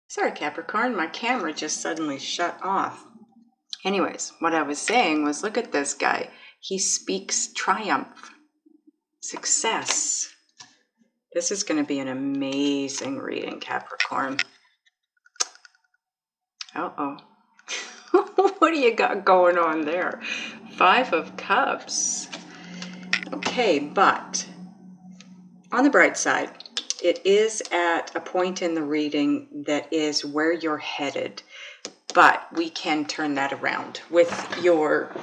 Sorry, Capricorn, my camera just suddenly shut off. Anyways, what I was saying was, look at this guy. He speaks triumph, success. This is going to be an amazing reading, Capricorn. Uh-oh. What do you got going on there? 5 of Cups. Okay, but on the bright side, it is at a point in the reading that is where you're headed, but we can turn that around with your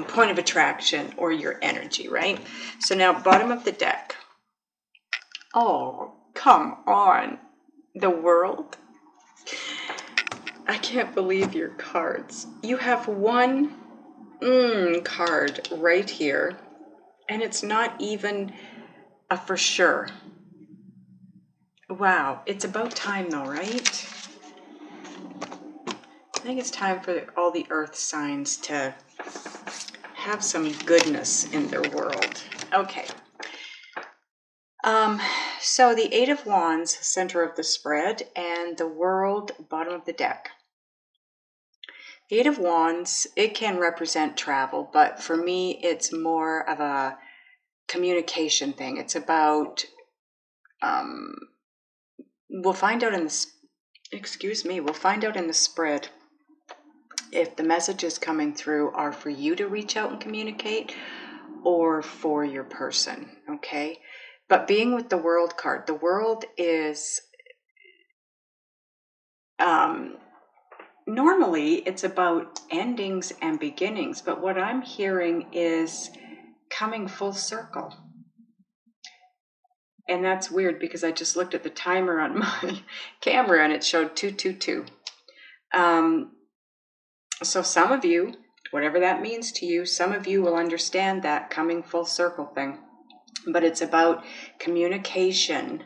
point of attraction or your energy, right? So now, bottom of the deck. Oh, come on. The World. I can't believe your cards. You have one card right here, and it's not even a for sure. Wow, it's about time though, right? I think it's time for all the earth signs to have some goodness in their world. Okay. So the 8 of Wands, center of the spread, and the World, bottom of the deck. The 8 of Wands, it can represent travel, but for me, it's more of a communication thing. It's about, we'll find out in the, we'll find out in the spread if the messages coming through are for you to reach out and communicate or for your person, okay? But being with the World card, the World is, normally it's about endings and beginnings, but what I'm hearing is coming full circle. And that's weird because I just looked at the timer on my camera and it showed 222. So some of you, whatever that means to you, some of you will understand that coming full circle thing. But it's about communication.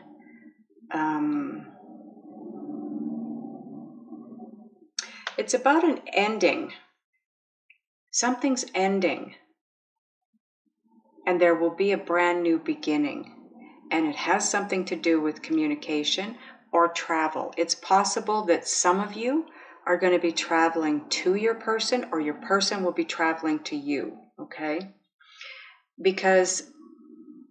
It's about an ending. Something's ending. And there will be a brand new beginning. And it has something to do with communication or travel. It's possible that some of you are going to be traveling to your person, or your person will be traveling to you, okay? Because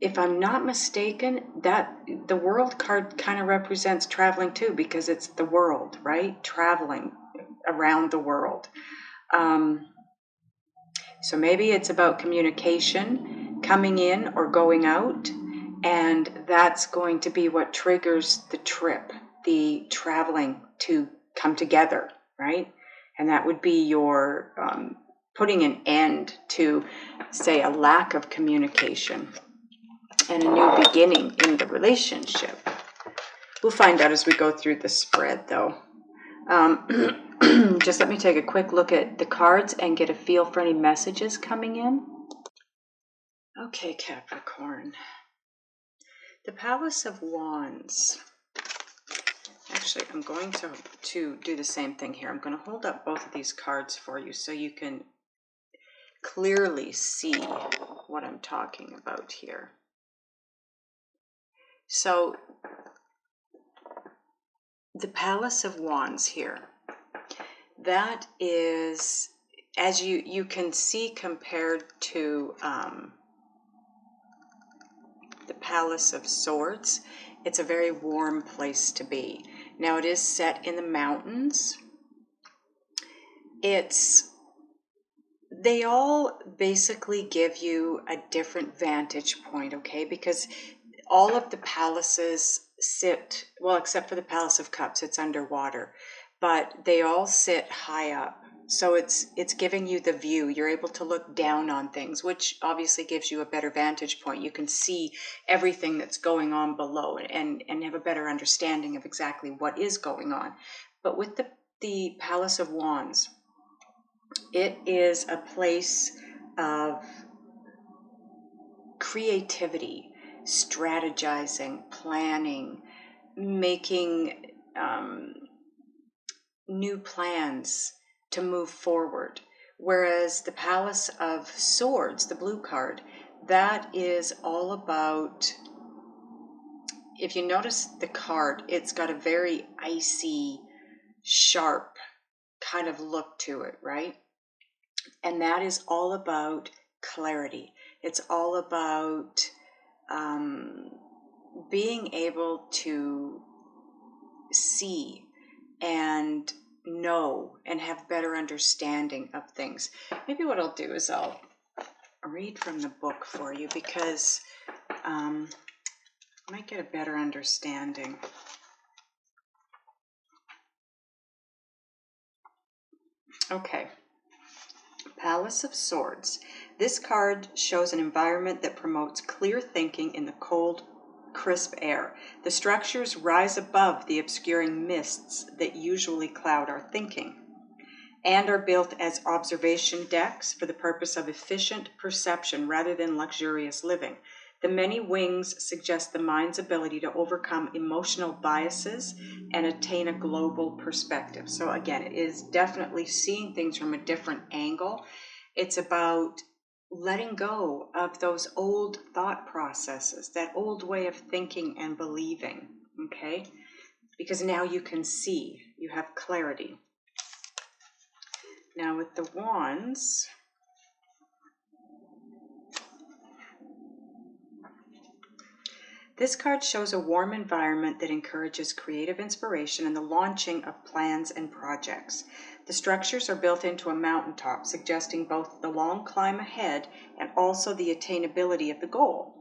if I'm not mistaken, that the World card kind of represents traveling too, because it's the world, right? Traveling around the world. So maybe it's about communication, coming in or going out, and that's going to be what triggers the trip, the traveling to come together, right? And that would be your putting an end to, say, a lack of communication and a new beginning in the relationship. We'll find out as we go through the spread, though. Just let me take a quick look at the cards and get a feel for any messages coming in. Okay, Capricorn. The Palace of Wands. Actually, I'm going to do the same thing here. I'm going to hold up both of these cards for you so you can clearly see what I'm talking about here. So, the Palace of Wands here, that is, as you can see compared to the Palace of Swords, it's a very warm place to be. Now, it is set in the mountains. They all basically give you a different vantage point, okay? Because all of the palaces sit, well, except for the Palace of Cups, it's underwater, but they all sit high up. So it's giving you the view. You're able to look down on things, which obviously gives you a better vantage point. You can see everything that's going on below and have a better understanding of exactly what is going on. But with the Palace of Wands, it is a place of creativity, strategizing, planning, making new plans to move forward. Whereas the Palace of Swords, the blue card, that is all about, if you notice the card, it's got a very icy sharp kind of look to it, right? And that is all about clarity. It's all about being able to see and know and have better understanding of things. Maybe what I'll do is I'll read from the book for you, because I might get a better understanding. Okay. Palace of Swords. This card shows an environment that promotes clear thinking in the cold, crisp air. The structures rise above the obscuring mists that usually cloud our thinking, and are built as observation decks for the purpose of efficient perception rather than luxurious living. The many wings suggest the mind's ability to overcome emotional biases and attain a global perspective. So again, it is definitely seeing things from a different angle. It's about letting go of those old thought processes, that old way of thinking and believing, okay? Because now you can see, you have clarity. Now with the wands, this card shows a warm environment that encourages creative inspiration and the launching of plans and projects. The structures are built into a mountaintop, suggesting both the long climb ahead and also the attainability of the goal.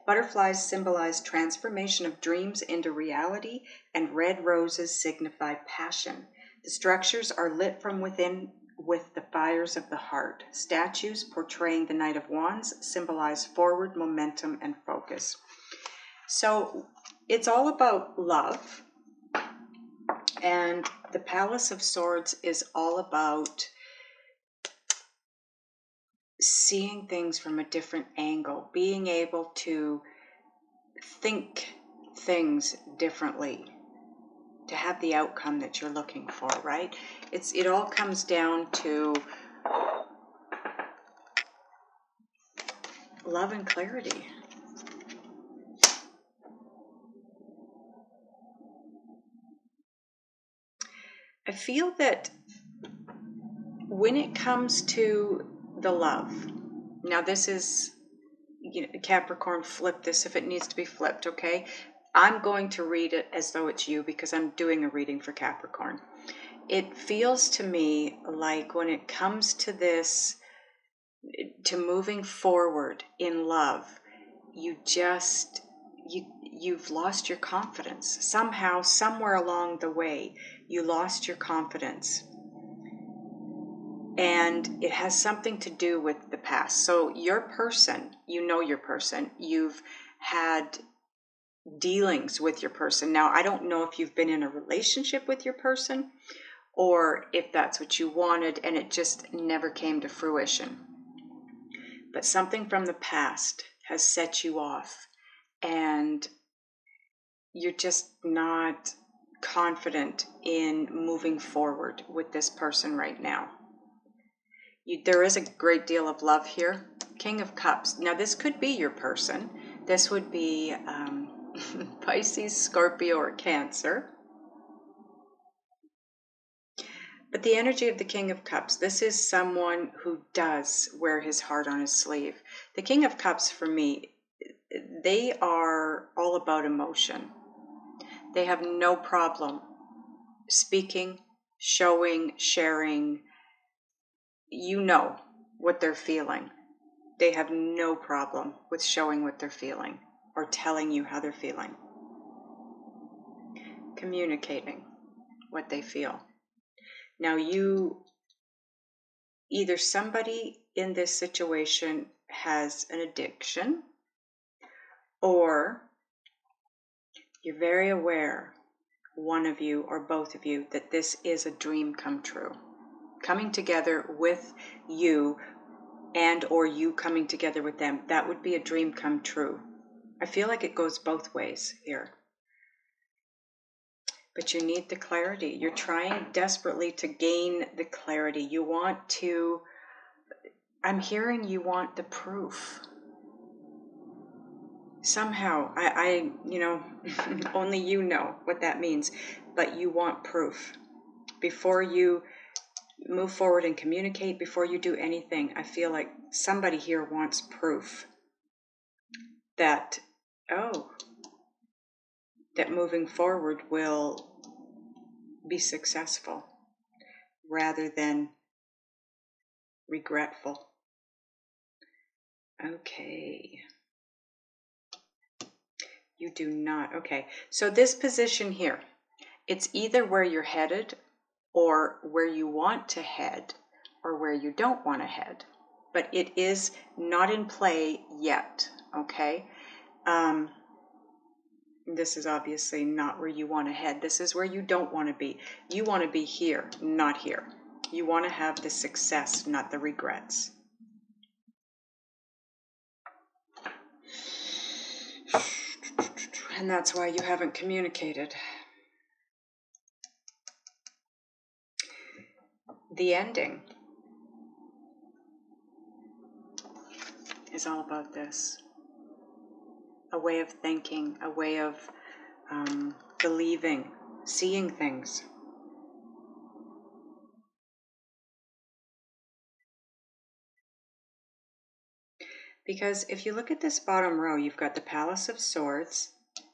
Butterflies symbolize transformation of dreams into reality, and red roses signify passion. The structures are lit from within with the fires of the heart. Statues portraying the Knight of Wands symbolize forward momentum and focus. So it's all about love, and the Palace of Swords is all about seeing things from a different angle, being able to think things differently to have the outcome that you're looking for, right? It all comes down to love and clarity. I feel that when it comes to the love, now this is, Capricorn, flip this if it needs to be flipped, okay? I'm going to read it as though it's you because I'm doing a reading for Capricorn. It feels to me like when it comes to this, to moving forward in love, you've lost your confidence. Somehow, somewhere along the way, you lost your confidence. And it has something to do with the past. So your person, your person, you've had dealings with your person. Now, I don't know if you've been in a relationship with your person or if that's what you wanted and it just never came to fruition. But something from the past has set you off and you're just not confident in moving forward with this person right now. There is a great deal of love here. King of Cups. Now, this could be your person. This would be Pisces, Scorpio, or Cancer. But the energy of the King of Cups, this is someone who does wear his heart on his sleeve. The King of Cups, for me, they are all about emotion. They have no problem speaking, showing, sharing. You know what they're feeling. They have no problem with showing what they're feeling or telling you how they're feeling. Communicating what they feel. Now either somebody in this situation has an addiction or you're very aware, one of you or both of you, that this is a dream come true. Coming together with you and or you coming together with them, that would be a dream come true. I feel like it goes both ways here. But you need the clarity. You're trying desperately to gain the clarity. You want to, I'm hearing you want the proof. Somehow, I only you know what that means, but you want proof. Before you move forward and communicate, before you do anything, I feel like somebody here wants proof that, oh, that moving forward will be successful rather than regretful. Okay. You do not. Okay. So this position here, it's either where you're headed or where you want to head or where you don't want to head. But it is not in play yet. Okay. This is obviously not where you want to head. This is where you don't want to be. You want to be here, not here. You want to have the success, not the regrets. And that's why you haven't communicated. The ending is all about this. A way of thinking, a way of believing, seeing things. Because if you look at this bottom row, you've got the Palace of Swords,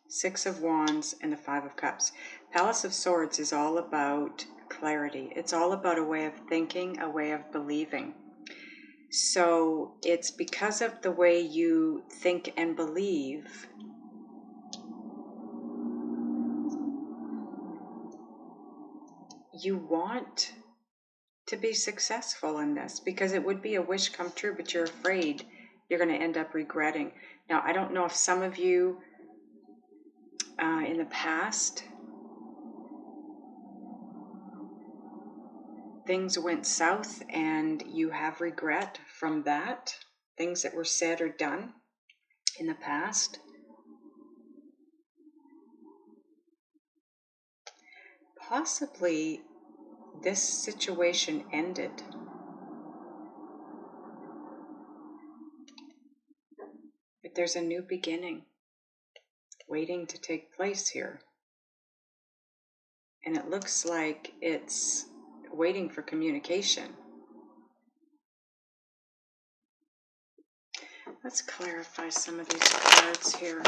Six of Wands, and the Five of Cups. Palace of Swords is all about clarity. It's all about a way of thinking, a way of believing. So it's because of the way you think and believe you want to be successful in this, because it would be a wish come true, but you're afraid you're going to end up regretting. Now, I don't know if some of you in the past, things went south and you have regret from that, things that were said or done in the past. Possibly this situation ended. But there's a new beginning waiting to take place here. And it looks like it's waiting for communication. Let's clarify some of these cards here.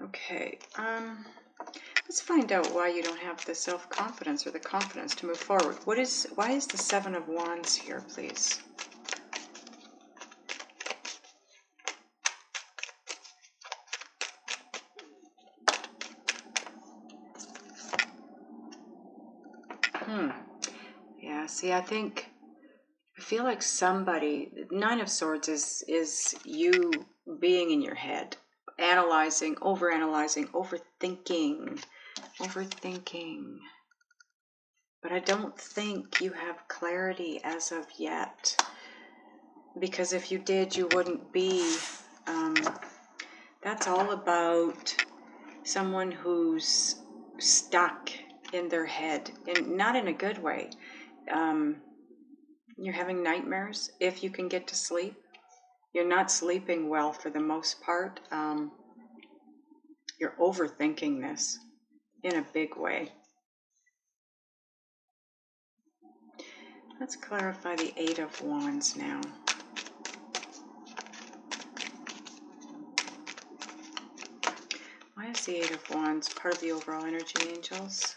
Okay, let's find out why you don't have the self-confidence or the confidence to move forward. Why is the Seven of Wands here, please? Yeah, see, I feel like somebody, Nine of Swords is you being in your head, analyzing, overanalyzing, overthinking. But I don't think you have clarity as of yet. Because if you did, you wouldn't be. That's all about someone who's stuck in their head, and not in a good way. You're having nightmares if you can get to sleep. You're not sleeping well for the most part. You're overthinking this in a big way. Let's clarify the Eight of Wands now. Why is the Eight of Wands part of the overall energy, angels?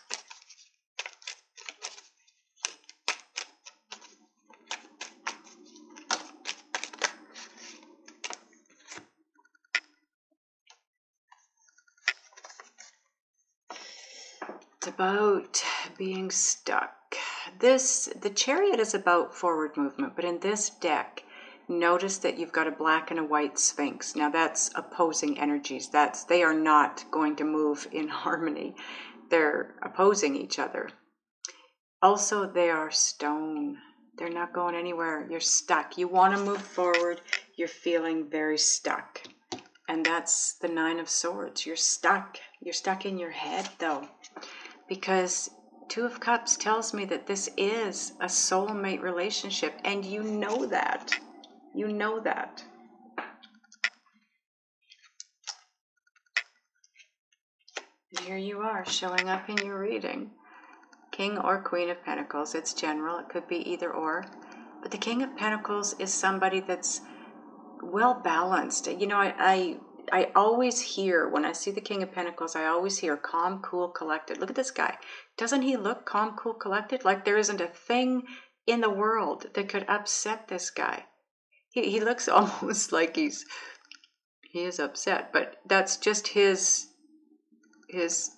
It's about being stuck. The Chariot is about forward movement, but in this deck, notice that you've got a black and a white Sphinx. Now that's opposing energies. They are not going to move in harmony. They're opposing each other. Also, they are stone. They're not going anywhere. You're stuck. You want to move forward. You're feeling very stuck. And that's the Nine of Swords. You're stuck. You're stuck in your head, though. Because Two of Cups tells me that this is a soulmate relationship, and you know that. You know that. And here you are showing up in your reading. King or Queen of Pentacles. It's general. It could be either or. But the King of Pentacles is somebody that's well balanced. You know, I always hear, when I see the King of Pentacles, I always hear calm, cool, collected. Look at this guy. Doesn't he look calm, cool, collected? Like there isn't a thing in the world that could upset this guy. He looks almost like he is upset, but that's just his it's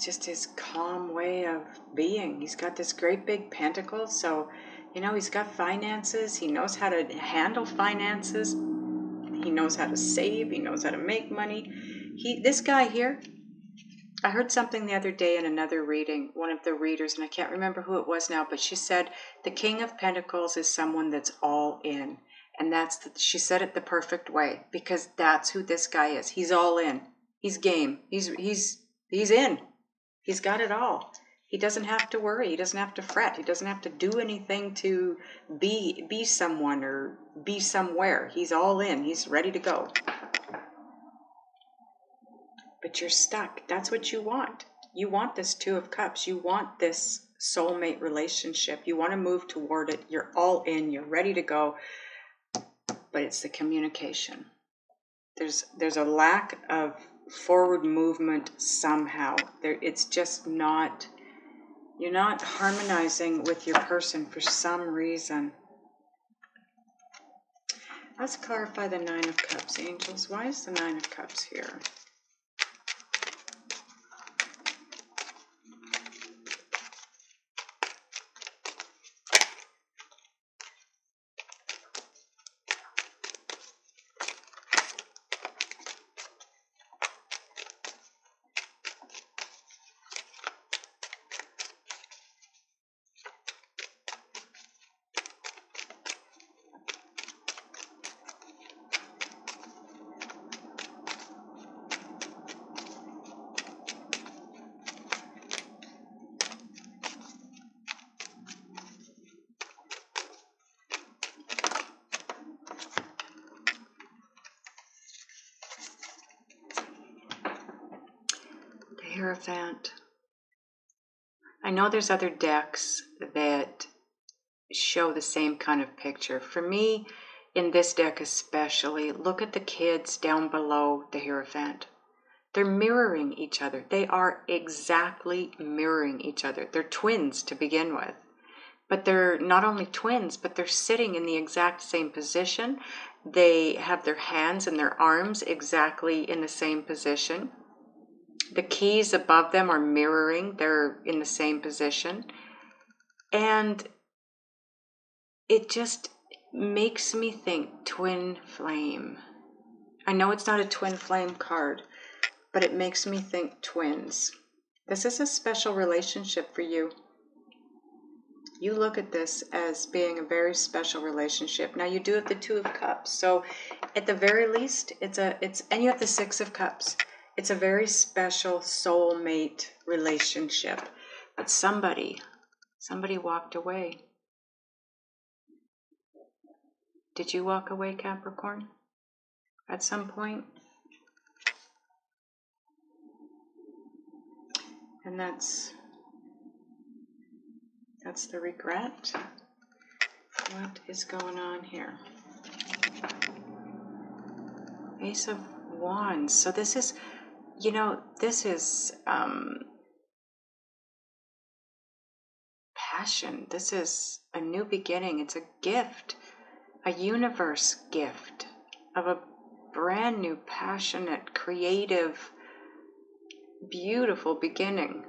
just his calm way of being. He's got this great big pentacle, so you know, he's got finances. He knows how to handle finances. He knows how to save. He knows how to make money. This guy here, I heard something the other day in another reading, one of the readers, and I can't remember who it was now, but she said the King of Pentacles is someone that's all in. And she said it the perfect way, because that's who this guy is. He's all in. He's game. He's in. He's got it all. He doesn't have to worry. He doesn't have to fret. He doesn't have to do anything to be someone or be somewhere. He's all in. He's ready to go. But you're stuck. That's what you want. You want this Two of Cups. You want this soulmate relationship. You want to move toward it. You're all in. You're ready to go. But it's the communication. There's a lack of forward movement somehow. It's just not, you're not harmonizing with your person for some reason. Let's clarify the Nine of Cups, angels. Why is the Nine of Cups here? Hierophant. I know there's other decks that show the same kind of picture. For me, in this deck especially, look at the kids down below the Hierophant. They're mirroring each other. They are exactly mirroring each other. They're twins to begin with. But they're not only twins, but they're sitting in the exact same position. They have their hands and their arms exactly in the same position. The keys above them are mirroring. They're in the same position. And it just makes me think twin flame. I know it's not a twin flame card, but it makes me think twins. This is a special relationship for you. You look at this as being a very special relationship. Now you do have the Two of Cups. So at the very least, and you have the Six of Cups. It's a very special soulmate relationship. But somebody walked away. Did you walk away, Capricorn? At some point? And that's the regret. What is going on here? Ace of Wands. So this is, you know, this is passion. This is a new beginning. It's a gift, a universe gift of a brand new, passionate, creative, beautiful beginning.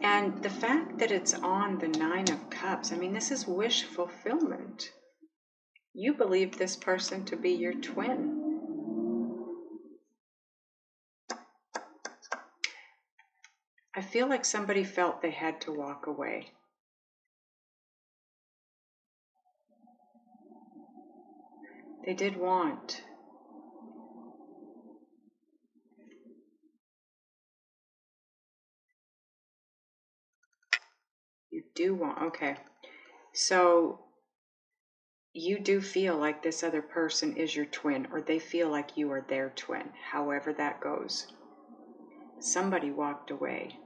And the fact that it's on the Nine of Cups, I mean, this is wish fulfillment. You believe this person to be your twin. I feel like somebody felt they had to walk away. They did want do want, okay. So you do feel like this other person is your twin, or they feel like you are their twin, however that goes. Somebody walked away.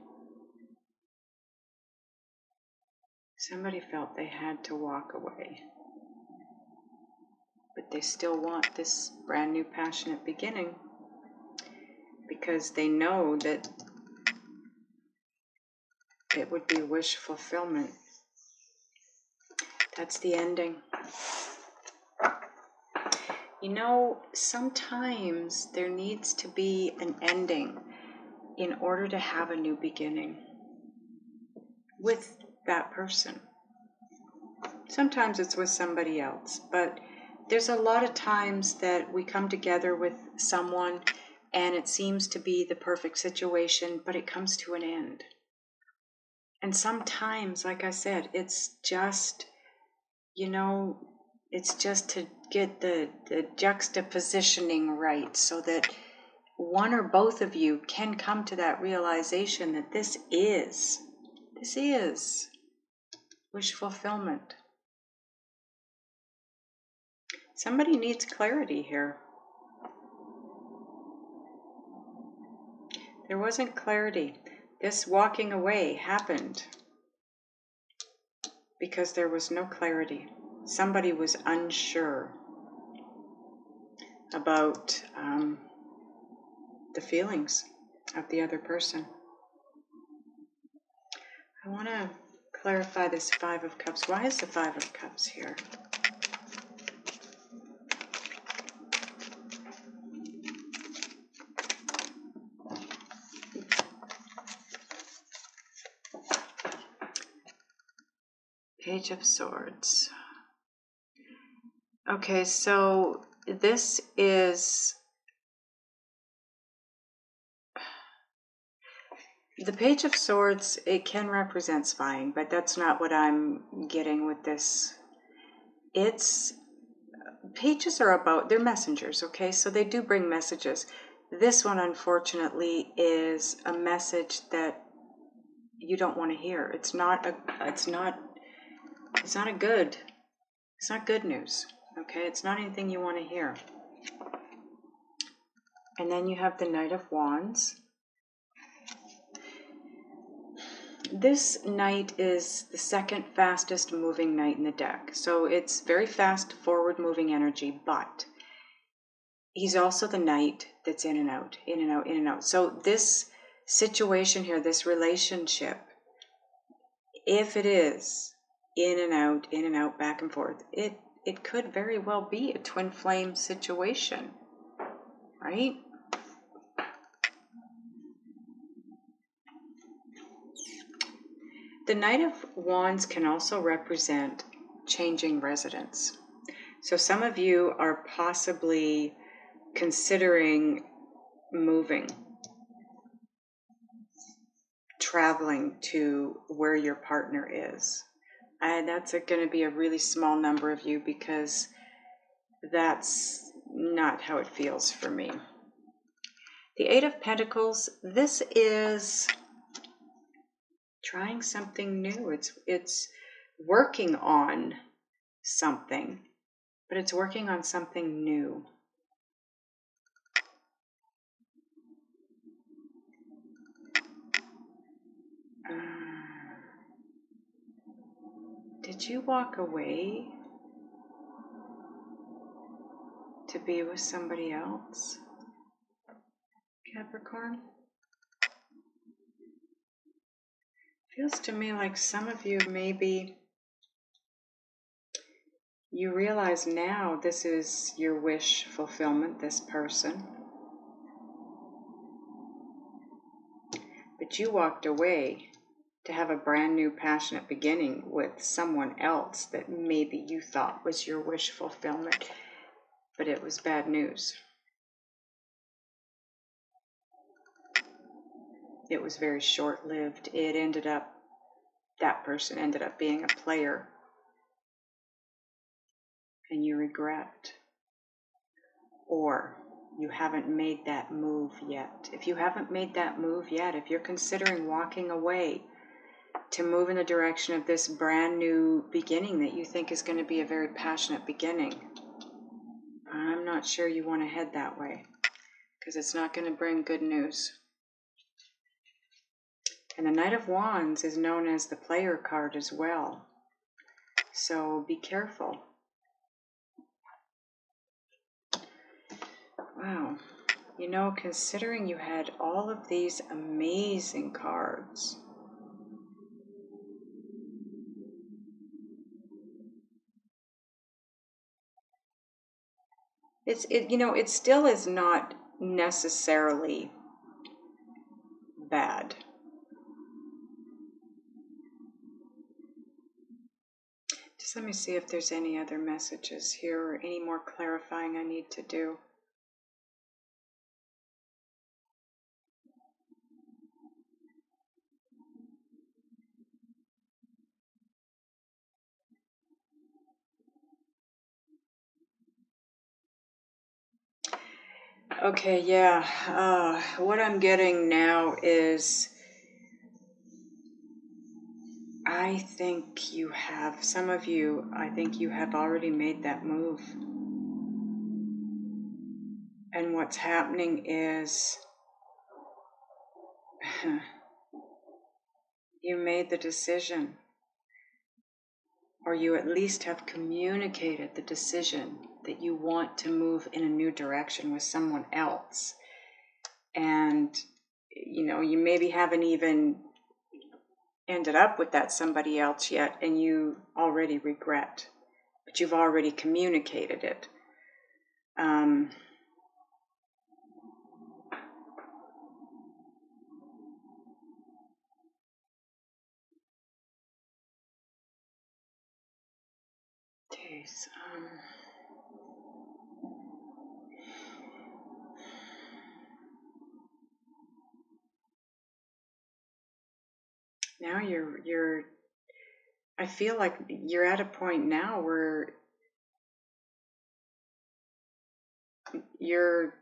Somebody felt they had to walk away. But they still want this brand new passionate beginning because they know that it would be wish fulfillment. That's the ending. You know, sometimes there needs to be an ending in order to have a new beginning with that person. Sometimes it's with somebody else, but there's a lot of times that we come together with someone and it seems to be the perfect situation, but it comes to an end. And sometimes, like I said, it's just, you know, it's just to get the juxtapositioning right so that one or both of you can come to that realization that this is wish fulfillment. Somebody needs clarity here. There wasn't clarity. This walking away happened because there was no clarity. Somebody was unsure about the feelings of the other person. I want to clarify this Five of Cups. Why is the Five of Cups here? Page of Swords. Okay, so this is the Page of Swords. It can represent spying, but that's not what I'm getting with this. Pages are about, they're messengers, okay? So they do bring messages. This one, unfortunately, is a message that you don't want to hear. It's not good news, okay? It's not anything you want to hear. And then you have the Knight of Wands. This knight is the second fastest moving knight in the deck. So it's very fast, forward moving energy, but he's also the knight that's in and out, in and out, in and out. So this situation here, this relationship, if it is in and out, back and forth, it could very well be a twin flame situation, right? The Knight of Wands can also represent changing residence. So some of you are possibly considering moving, traveling to where your partner is. That's going to be a really small number of you because that's not how it feels for me. The Eight of Pentacles, this is trying something new. It's working on something, but it's working on something new. Did you walk away to be with somebody else, Capricorn? Feels to me like some of you, maybe you realize now this is your wish fulfillment, this person. But you walked away to have a brand new passionate beginning with someone else that maybe you thought was your wish fulfillment, but it was bad news. It was very short-lived. That person ended up being a player, and you regret, or you haven't made that move yet. If you haven't made that move yet, if you're considering walking away, to move in the direction of this brand new beginning that you think is going to be a very passionate beginning. I'm not sure you want to head that way, because it's not going to bring good news. And the Knight of Wands is known as the player card as well. So be careful. Wow. You know, considering you had all of these amazing cards, it still is not necessarily bad. Just let me see if there's any other messages here or any more clarifying I need to do. Okay, yeah. What I'm getting now is I think some of you, I think you have already made that move. And what's happening is you made the decision, or you at least have communicated the decision that you want to move in a new direction with someone else. And, you maybe haven't even ended up with that somebody else yet, and you already regret, but you've already communicated it. Now I feel like you're at a point now where your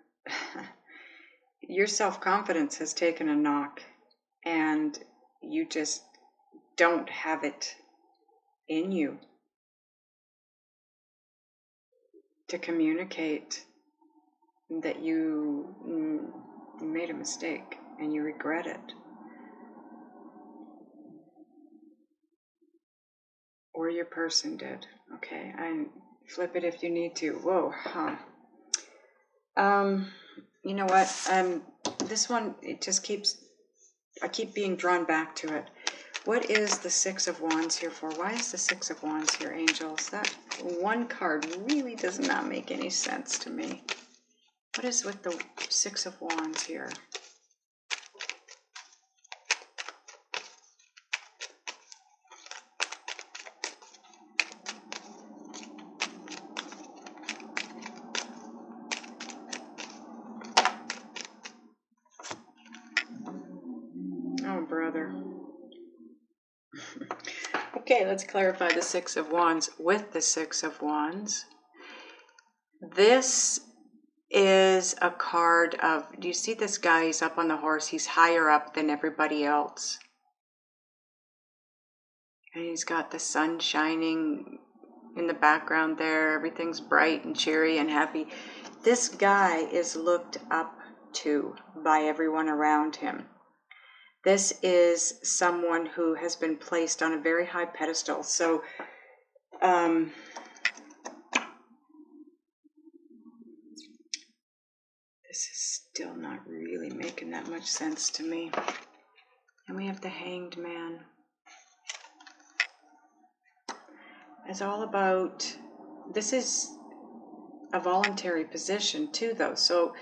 self-confidence has taken a knock, and you just don't have it in you to communicate that you made a mistake and you regret it. Or your person did. Okay, and flip it if you need to. Whoa, huh. You know what? This one, I keep being drawn back to it. What is the Six of Wands here for? Why is the Six of Wands here, angels? That one card really does not make any sense to me. What is with the Six of Wands here? Oh, brother. Okay, let's clarify the Six of Wands with the Six of Wands. This is a card of, do you see this guy? He's up on the horse. He's higher up than everybody else. And he's got the sun shining in the background there. Everything's bright and cheery and happy. This guy is looked up to by everyone around him. This is someone who has been placed on a very high pedestal. So, this is still not really making that much sense to me. And we have the Hanged Man. It's all about, this is a voluntary position too, though. So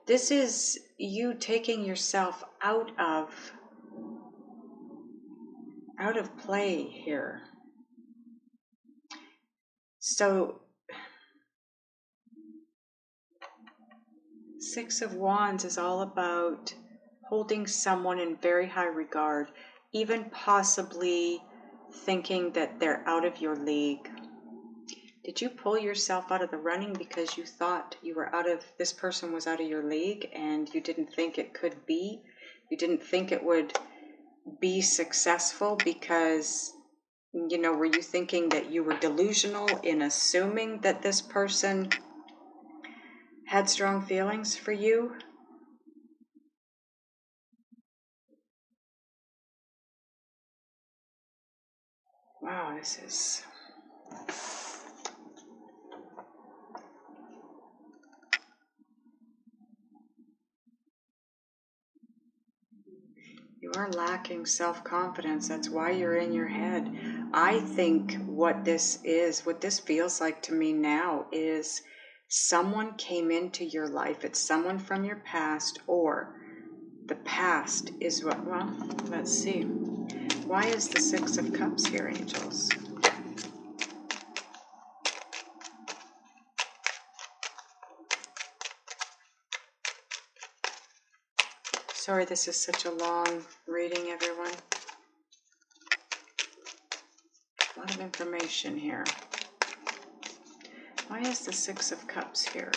this is you taking yourself out of play here. So Six of Wands is all about holding someone in very high regard, even possibly thinking that they're out of your league. Did you pull yourself out of the running because you thought this person was out of your league and you didn't think it could be? You didn't think it would be successful because, you know, were you thinking that you were delusional in assuming that this person had strong feelings for you? Wow, this is... You are lacking self-confidence. That's why you're in your head. I think what this feels like to me now is someone came into your life. It's someone from your past, or the past is what, well, let's see. Why is the Six of Cups here, angels? Sorry, this is such a long reading, everyone. A lot of information here. Why is the Six of Cups here?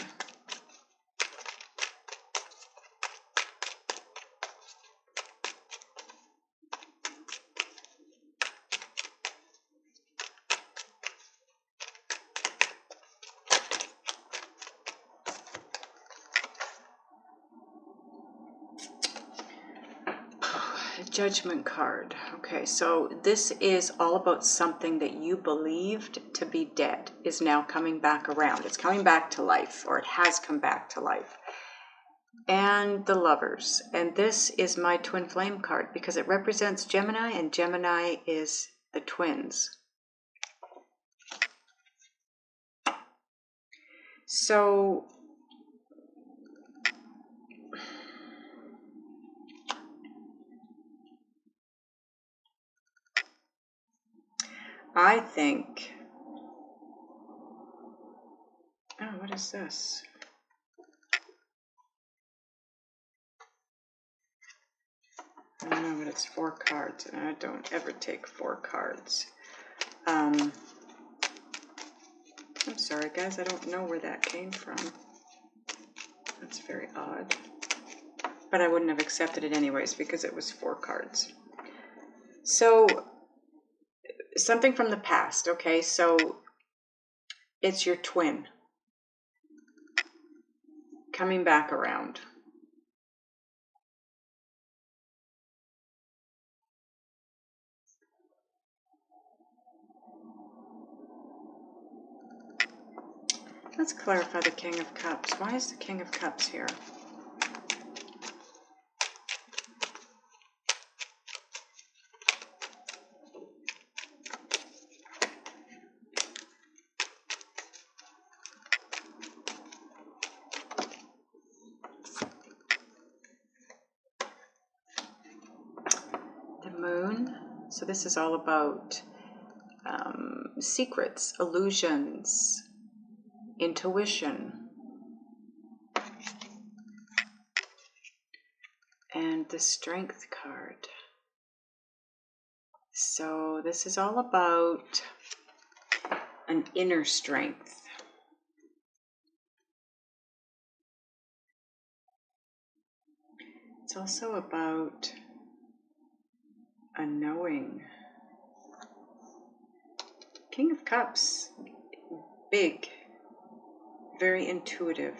Judgment card. Okay, so this is all about something that you believed to be dead is now coming back around. It's coming back to life, or it has come back to life. And the Lovers. And this is my twin flame card because it represents Gemini, and Gemini is the twins. So I think, oh, what is this? I don't know, but it's 4 cards, and I don't ever take 4 cards. I'm sorry, guys, I don't know where that came from. That's very odd. But I wouldn't have accepted it anyways because it was 4 cards. So, something from the past, okay? So, it's your twin coming back around. Let's clarify the King of Cups. Why is the King of Cups here? The Moon. So this is all about secrets, illusions, intuition. And the Strength card. So this is all about an inner strength. It's also about a knowing. King of Cups, big, very intuitive.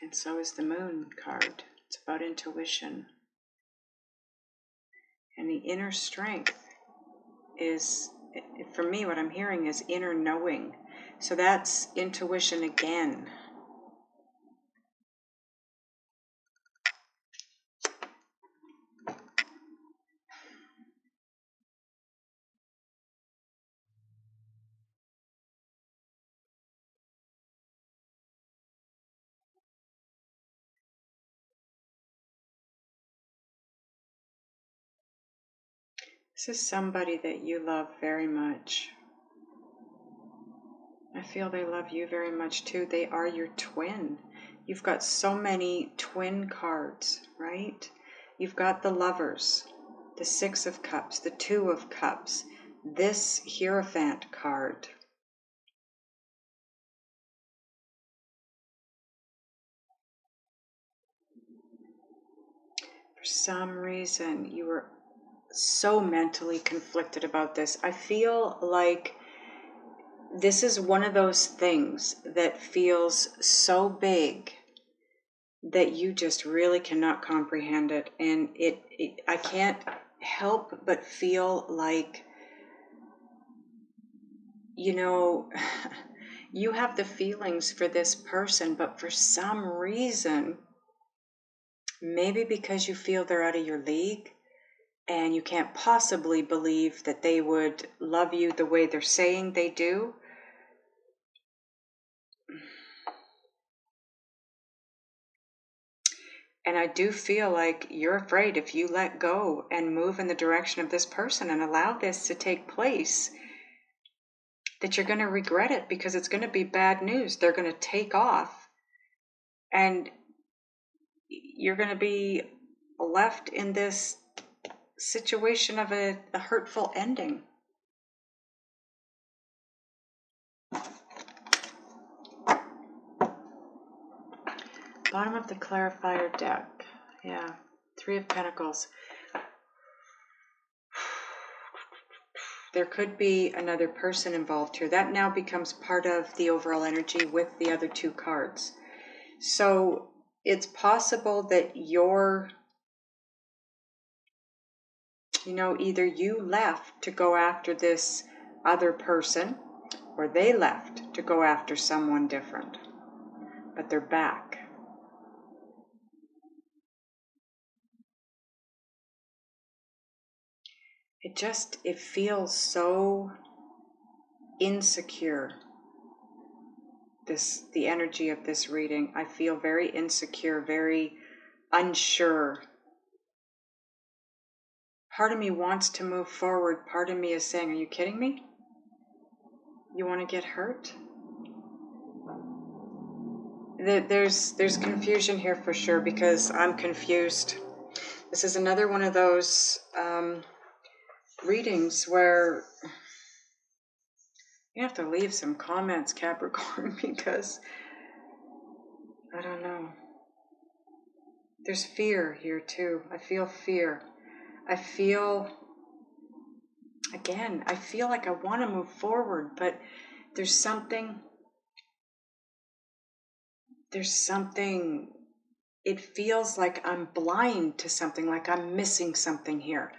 And so is the Moon card. It's about intuition. And the inner strength is, for me, what I'm hearing is inner knowing. So that's intuition again. This is somebody that you love very much. I feel they love you very much too. They are your twin. You've got so many twin cards, right? You've got the Lovers, the Six of Cups, the Two of Cups, this Hierophant card. some reason you were so mentally conflicted about this. I feel like this is one of those things that feels so big that you just really cannot comprehend it. And I can't help but feel like, you know, you have the feelings for this person, but for some reason, maybe because you feel they're out of your league and you can't possibly believe that they would love you the way they're saying they do. And I do feel like you're afraid if you let go and move in the direction of this person and allow this to take place, that you're going to regret it, because it's going to be bad news. They're going to take off and you're going to be left in this situation of a hurtful ending. Bottom of the clarifier deck. Yeah, 3 of Pentacles. There could be another person involved here. That now becomes part of the overall energy with the other 2 cards. So it's possible that you're, either you left to go after this other person, or they left to go after someone different, but they're back. It feels so insecure, the energy of this reading. I feel very insecure, very unsure. Part of me wants to move forward. Part of me is saying, are you kidding me? You want to get hurt? There's confusion here for sure, because I'm confused. This is another one of those readings where you have to leave some comments, Capricorn, because I don't know. There's fear here too. I feel fear. I feel like I want to move forward, but there's something, it feels like I'm blind to something, like I'm missing something here.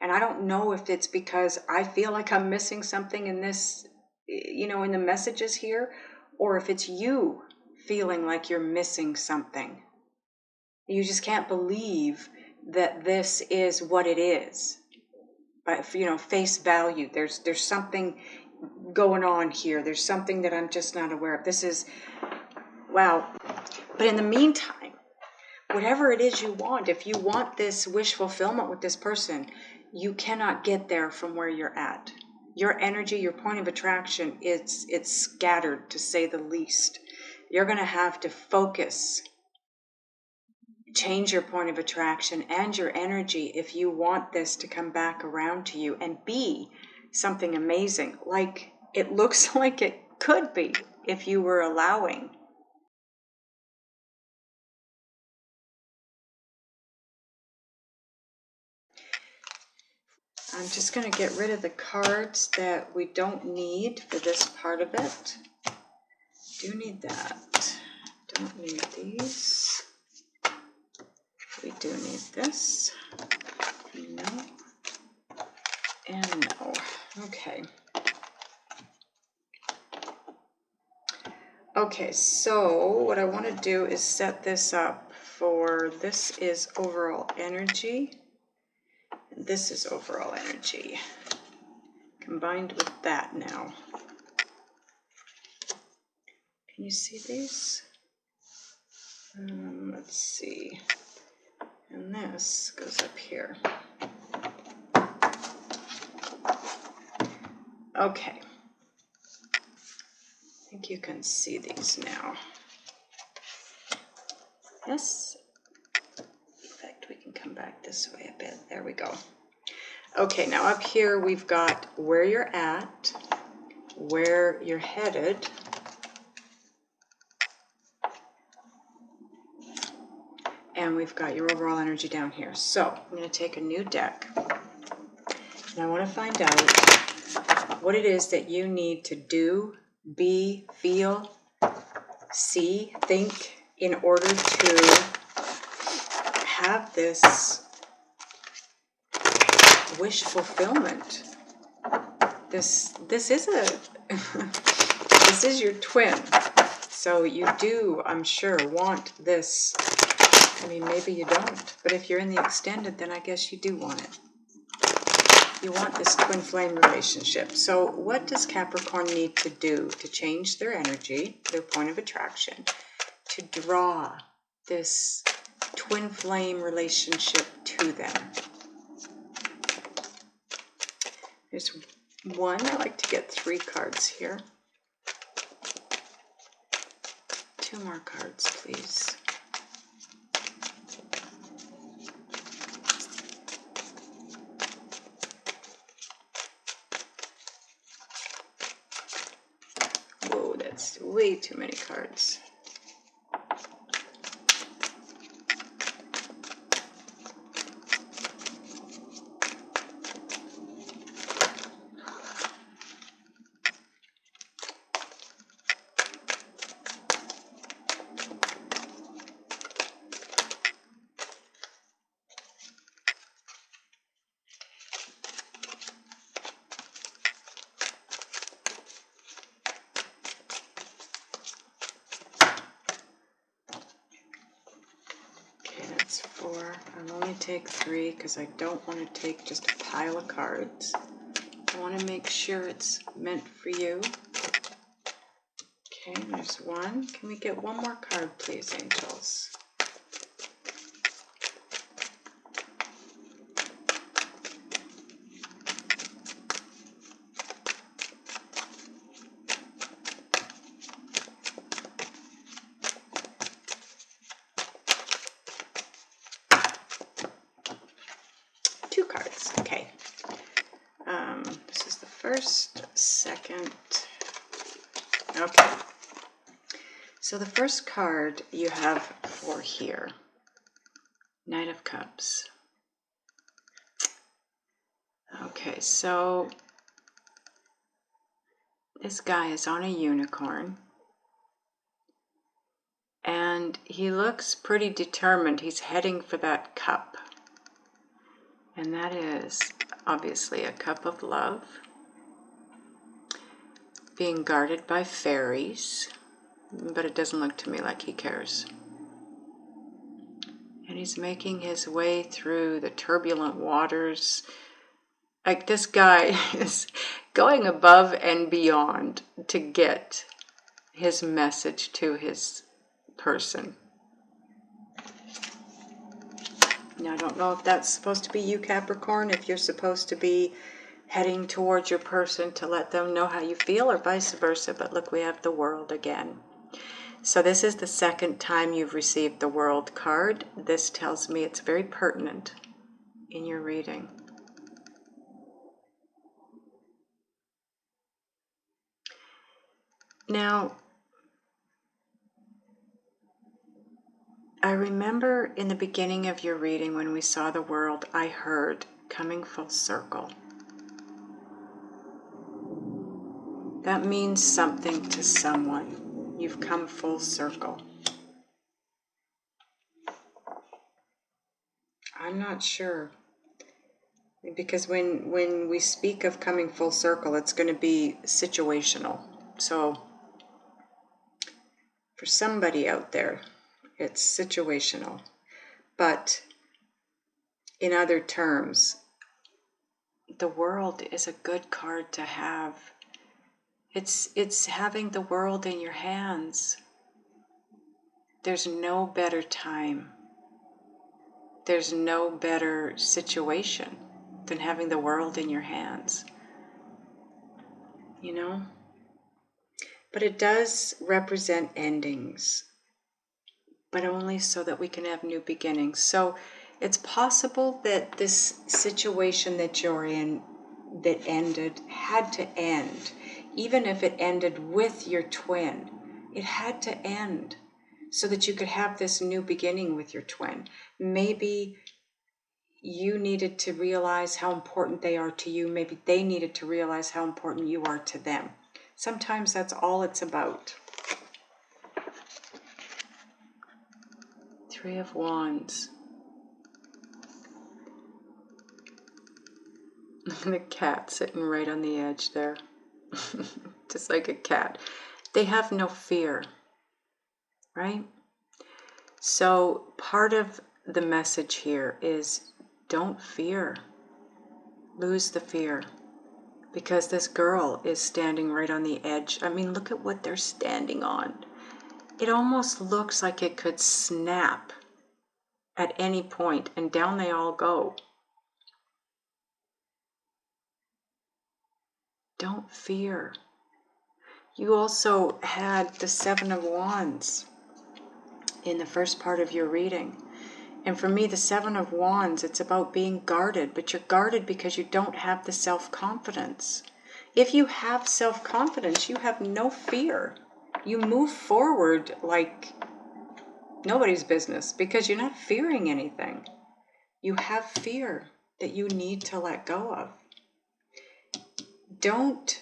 And I don't know if it's because I feel like I'm missing something in this, in the messages here, or if it's you feeling like you're missing something. You just can't believe that this is what it is. But, face value, there's something going on here. There's something that I'm just not aware of. This is, wow. But in the meantime, whatever it is you want, if you want this wish fulfillment with this person, you cannot get there from where you're at. Your energy, your point of attraction, it's scattered, to say the least. You're going to have to focus, change your point of attraction and your energy if you want this to come back around to you and be something amazing, like it looks like it could be if you were allowing. I'm just going to get rid of the cards that we don't need for this part of it. Do need that. Don't need these. We do need this. No. And no. Okay. Okay, so what I want to do is set this up for, this is overall energy. And this is overall energy. Combined with that now. Can you see these? Let's see. And this goes up here. Okay. I think you can see these now. Yes. In fact, we can come back this way a bit. There we go. Okay, now up here we've got where you're at, where you're headed, And we've got your overall energy down here. So I'm going to take a new deck. And I want to find out what it is that you need to do, be, feel, see, think in order to have this wish fulfillment. This is this is your twin. So you do, I'm sure, want this. I mean, maybe you don't, but if you're in the extended, then I guess you do want it. You want this twin flame relationship. So what does Capricorn need to do to change their energy, their point of attraction, to draw this twin flame relationship to them? There's one. I like to get 3 cards here. 2 more cards, please. Whoa, that's way too many cards. That's 4. I'll only take 3 because I don't want to take just a pile of cards. I want to make sure it's meant for you. Okay, there's 1. Can we get 1 more card, please, angels? Okay. This is the first, second. Okay. So the first card you have for here, Knight of Cups. Okay, so this guy is on a unicorn. And he looks pretty determined. He's heading for that cup. And that is obviously a cup of love, being guarded by fairies, but it doesn't look to me like he cares. And he's making his way through the turbulent waters. Like, this guy is going above and beyond to get his message to his person. Now, I don't know if that's supposed to be you, Capricorn, if you're supposed to be heading towards your person to let them know how you feel, or vice versa, but look, we have the World again. So this is the second time you've received the World card. This tells me it's very pertinent in your reading. Now, I remember in the beginning of your reading when we saw the World, I heard coming full circle. That means something to someone. You've come full circle. I'm not sure. Because when we speak of coming full circle, it's going to be situational. So for somebody out there, it's situational. But in other terms, the World is a good card to have. It's having the world in your hands. There's no better time. There's no better situation than having the world in your hands. You know? But it does represent endings, but only so that we can have new beginnings. So it's possible that this situation that you're in that ended had to end. Even if it ended with your twin, it had to end so that you could have this new beginning with your twin. Maybe you needed to realize how important they are to you. Maybe they needed to realize how important you are to them. Sometimes that's all it's about. Three of Wands. The cat sitting right on the edge there. Just like a cat. They have no fear, right? So part of the message here is don't fear. Lose the fear. Because this girl is standing right on the edge. I mean, look at what they're standing on. It almost looks like it could snap at any point, and down they all go. Don't fear. You also had the Seven of Wands in the first part of your reading. And for me, the Seven of Wands, it's about being guarded, but you're guarded because you don't have the self-confidence. If you have self-confidence, you have no fear. You move forward like nobody's business because you're not fearing anything. You have fear that you need to let go of. Don't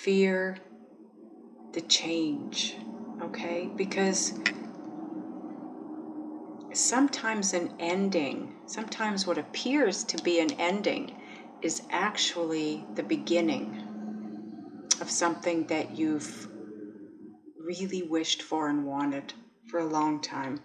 fear the change, okay? Because sometimes an ending, sometimes what appears to be an ending is actually the beginning of something that you've really wished for and wanted for a long time.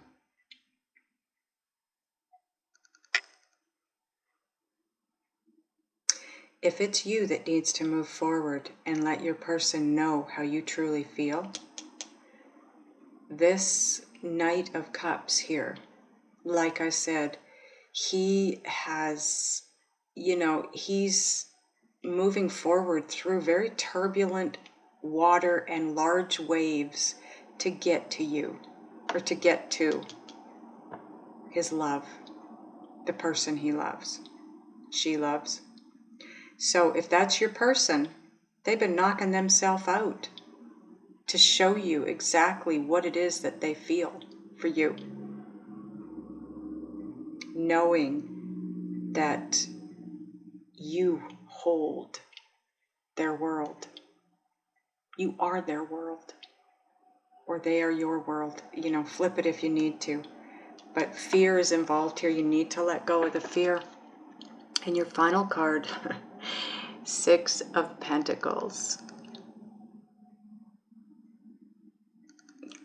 If it's you that needs to move forward and let your person know how you truly feel, this Knight of Cups here, like I said, he has, he's moving forward through very turbulent water and large waves to get to you, or to get to his love, the person he loves, she loves. So if that's your person, they've been knocking themselves out to show you exactly what it is that they feel for you. Knowing that you hold their world. You are their world. Or they are your world. Flip it if you need to. But fear is involved here. You need to let go of the fear. And your final card, Six of Pentacles.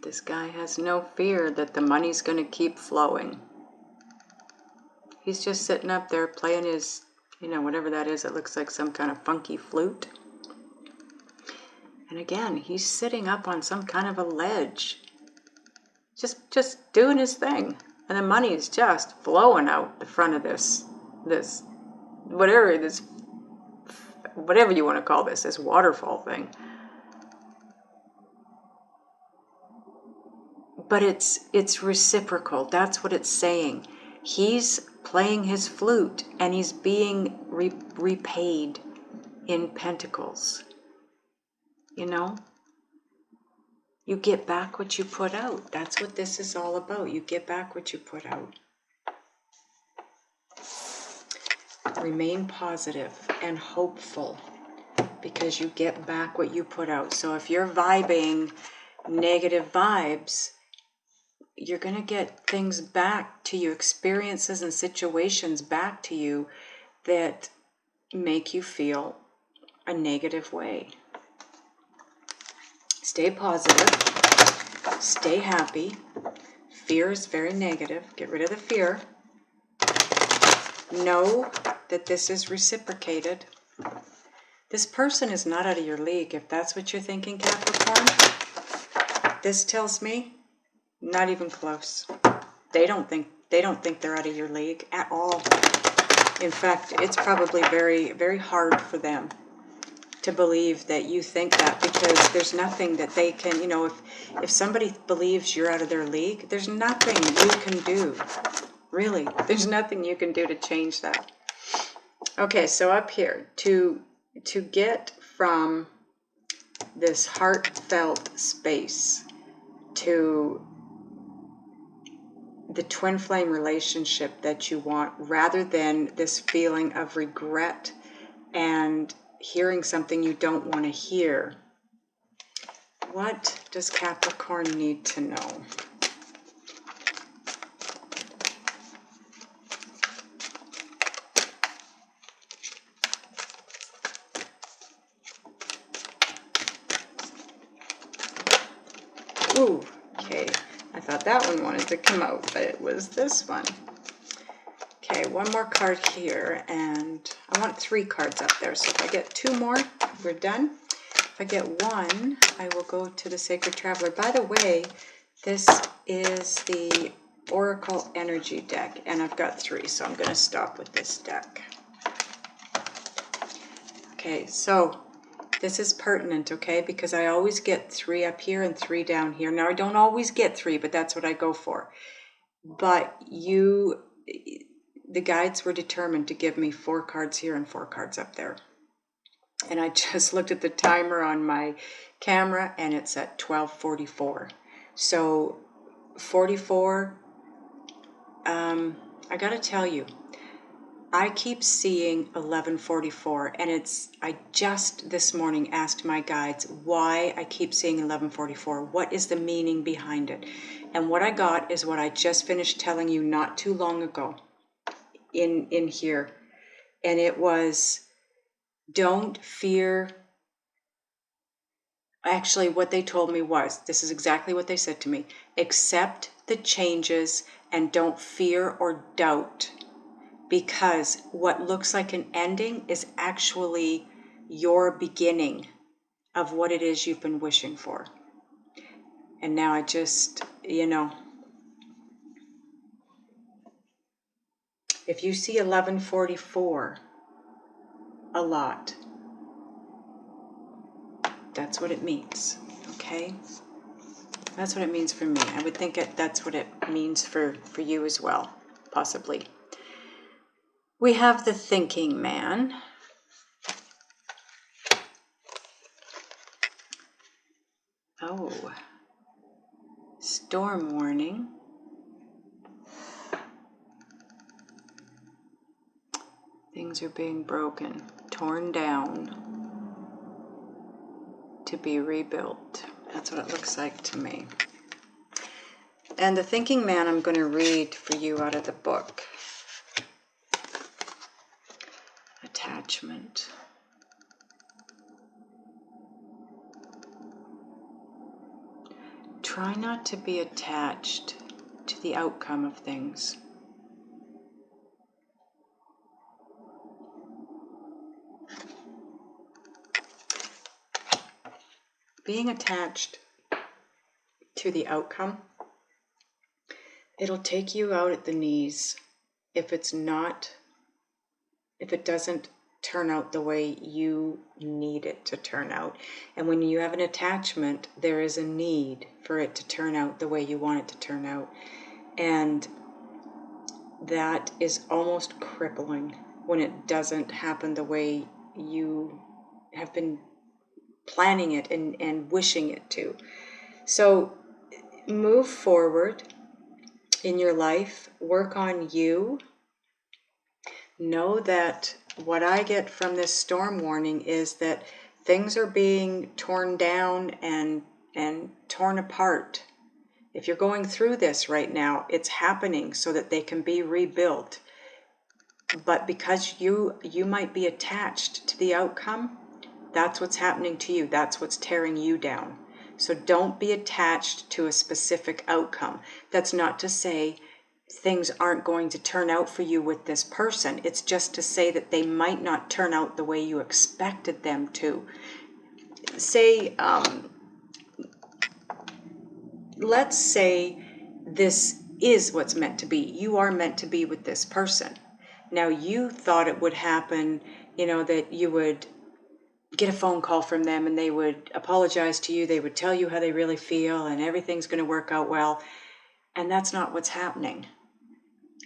This guy has no fear that the money's going to keep flowing. He's just sitting up there playing his, whatever that is. It looks like some kind of funky flute. And again, he's sitting up on some kind of a ledge. Just doing his thing. And the money is just flowing out the front of this whatever you want to call this waterfall thing. But it's reciprocal. That's what it's saying. He's playing his flute and he's being repaid in pentacles. You get back what you put out. That's what this is all about. You get back what you put out. Remain positive and hopeful because you get back what you put out. So if you're vibing negative vibes, you're going to get things back to you, experiences and situations back to you that make you feel a negative way. Stay positive. Stay happy. Fear is very negative. Get rid of the fear. Know that this is reciprocated. This person is not out of your league, if that's what you're thinking, Capricorn. This tells me not even close. They don't think they're out of your league at all. In fact, it's probably very, very hard for them to believe that you think that, because there's nothing that they can, if somebody believes you're out of their league, there's nothing you can do. Really, there's nothing you can do to change that. Okay, so up here, to get from this heartfelt space to the twin flame relationship that you want, rather than this feeling of regret and hearing something you don't want to hear. What does Capricorn need to know? Ooh, okay. I thought that one wanted to come out, but it was this one. Okay, one more card here, and I want 3 cards up there. So if I get 2 more, we're done. If I get 1, I will go to the Sacred Traveler. By the way, this is the Oracle Energy deck, and I've got 3, so I'm going to stop with this deck. Okay, so this is pertinent, okay, because I always get 3 up here and 3 down here. Now, I don't always get 3, but that's what I go for. But the guides were determined to give me 4 cards here and 4 cards up there. And I just looked at the timer on my camera, and it's at 12:44. So 44, I gotta tell you, I keep seeing 11:44, and I just this morning asked my guides why I keep seeing 11:44. What is the meaning behind it? And what I got is what I just finished telling you not too long ago in here. And it was, don't fear. Actually, what they told me was, this is exactly what they said to me: accept the changes and don't fear or doubt, because what looks like an ending is actually your beginning of what it is you've been wishing for. And now I just, if you see 11:44 a lot, that's what it means, okay? That's what it means for me. I would think that's what it means for you as well, possibly. We have the Thinking Man. Oh, storm warning. Things are being broken, torn down to be rebuilt. That's what it looks like to me. And the Thinking Man, I'm going to read for you out of the book. Attachment. Try not to be attached to the outcome of things. Being attached to the outcome, it'll take you out at the knees if it doesn't turn out the way you need it to turn out. And when you have an attachment, there is a need for it to turn out the way you want it to turn out. And that is almost crippling when it doesn't happen the way you have been planning it and wishing it to. So move forward in your life, work on you. Know that what I get from this storm warning is that things are being torn down and torn apart. If you're going through this right now, it's happening so that they can be rebuilt. But because you might be attached to the outcome, that's what's happening to you. That's what's tearing you down. So don't be attached to a specific outcome. That's not to say things aren't going to turn out for you with this person. It's just to say that they might not turn out the way you expected them to. Say, let's say this is what's meant to be. You are meant to be with this person. Now, you thought it would happen, that you would get a phone call from them and they would apologize to you. They would tell you how they really feel and everything's going to work out well. And that's not what's happening.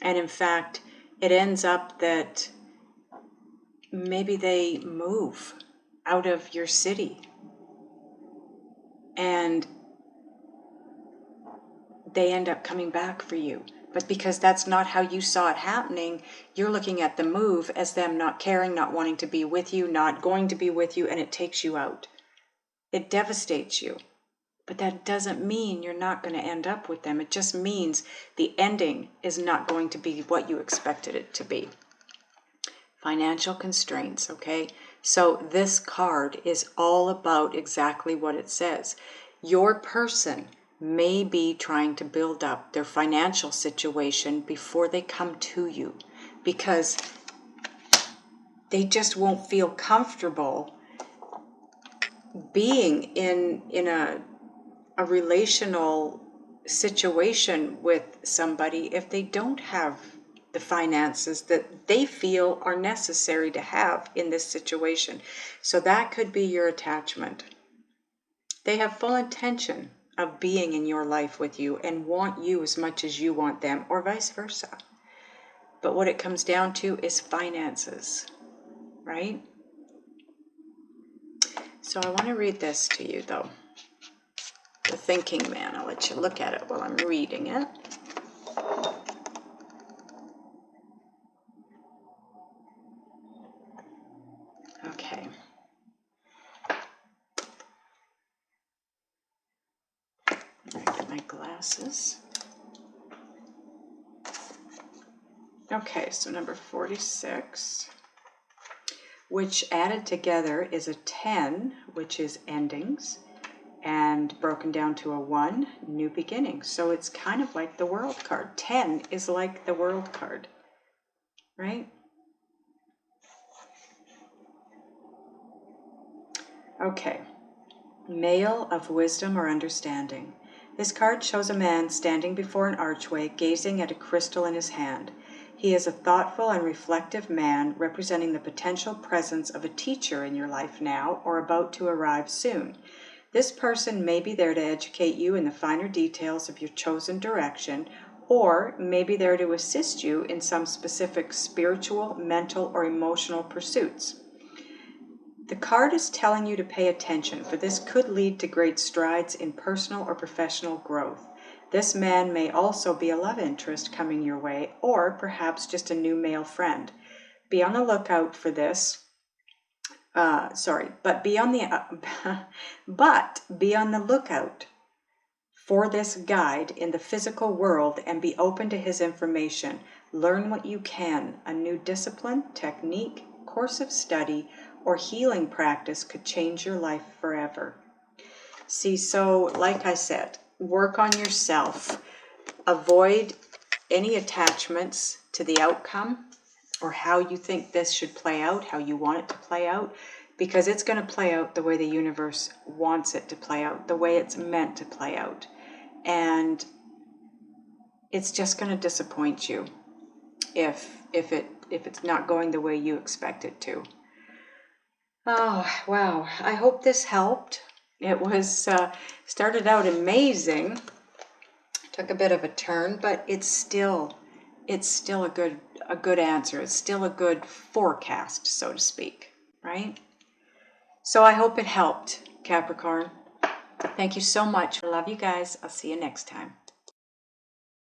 And in fact, it ends up that maybe they move out of your city and they end up coming back for you. But because that's not how you saw it happening, you're looking at the move as them not caring, not wanting to be with you, not going to be with you, and it takes you out. It devastates you. But that doesn't mean you're not going to end up with them. It just means the ending is not going to be what you expected it to be. Financial constraints, okay? So this card is all about exactly what it says. Your person may be trying to build up their financial situation before they come to you, because they just won't feel comfortable being in a relational situation with somebody if they don't have the finances that they feel are necessary to have in this situation. So that could be your attachment. They have full intention of being in your life with you and want you as much as you want them, or vice versa. But what it comes down to is finances, right? So I want to read this to you, though. The Thinking Man. I'll let you look at it while I'm reading it. Okay. I get my glasses. Okay, so number 46, which added together is a 10, which is endings, and broken down to a 1, new beginnings. So it's kind of like the World card. 10 is like the World card, right? Okay, male of wisdom or understanding. This card shows a man standing before an archway, gazing at a crystal in his hand. He is a thoughtful and reflective man, representing the potential presence of a teacher in your life now or about to arrive soon. This person may be there to educate you in the finer details of your chosen direction, or may be there to assist you in some specific spiritual, mental, or emotional pursuits. The card is telling you to pay attention, for this could lead to great strides in personal or professional growth. This man may also be a love interest coming your way, or perhaps just a new male friend. Be on the lookout for this. But be on the lookout for this guide in the physical world and be open to his information. Learn what you can. A new discipline, technique, course of study, or healing practice could change your life forever. See, so like I said, work on yourself. Avoid any attachments to the outcome or how you think this should play out, how you want it to play out, because it's going to play out the way the universe wants it to play out, the way it's meant to play out. And it's just going to disappoint you if it's not going the way you expect it to. Oh, wow. I hope this helped. It was started out amazing. Took a bit of a turn, but it's still a good answer. It's still a good forecast, so to speak, right? So I hope it helped, Capricorn. Thank you so much. I love you guys. I'll see you next time.